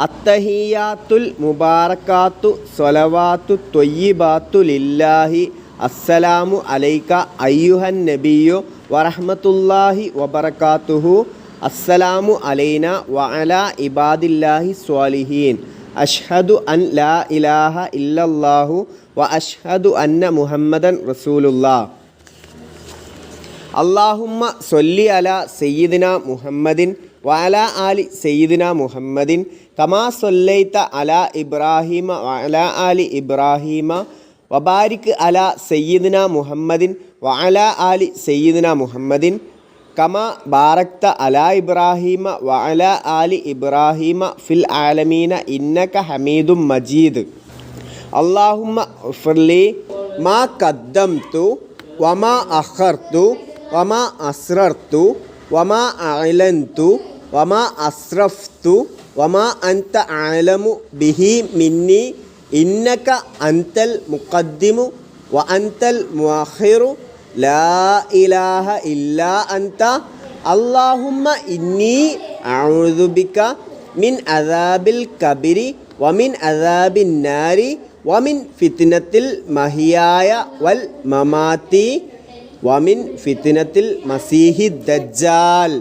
അത്തഹിയാത്തുൽ മുബാറക്കാത്തു സ്വലവാത്തു ത്വയ്യിബാത്തു ലില്ലാഹി അസ്സലാമു അലൈക അയ്യുഹൻ നബിയ്യു വറഹ്മത്തുള്ളാഹി വബറകാതുഹു അസ്സലാമു അലൈന വഅലാ ഇബാദില്ലാഹി സ്വാലിഹീൻ അഷ്ഹദു അൻ ലാ ഇലാഹ ഇല്ലല്ലാഹു വ അഷ്ഹദു അന്ന മുഹമ്മദൻ റസൂലുള്ളാഹ്. അല്ലാഹുമ്മ സ്വല്ലി അലാ സയ്യിദിന മുഹമ്മദിൻ വഅലാ ആലി സയ്യിദിന മുഹമ്മദിൻ കമാ സ്വല്ലൈത അലാ ഇബ്രാഹീമ വഅലാ ആലി ഇബ്രാഹീമ വബാരിക് അലാ സയ്യിദിന മുഹമ്മദിൻ വഅലാ ആലി സയ്യിദിന മുഹമ്മദിൻ കമാ ബാറക്ത അലാ ഇബ്രാഹീമ വഅലാ ആലി ഇബ്രാഹീമ ഫിൽ ആലമീന ഇന്നക ഹമീദും മജീദ്. അല്ലാഹുമ്മ ഇഗ്ഫിർലി മാ ഖദ്ദംതു വമാ അഖർതു വമാ അസ്റർതു വമാ അഅലൻതു വമാ അസ്റഫ്തു വമാ അൻത അഅലമു ബിഹി മിന്നി ഇന്നക അൻതൽ മുഖദ്ദിമു വ അൻതൽ മുഅഖിറു ലാ ഇലാഹ ഇല്ലാ അൻത അല്ലാഹുമ്മ ഇന്നി അഊദു ബിക മിൻ അദാബിൽ കബരി വമിൻ അദാബിൻ നാരി വമിൻ ഫിത്നത്തിൽ മഹിയായ വൽ മമാതി വമിൻ ഫിത്നത്തിൽ മസീഹി ദജ്ജാൽ.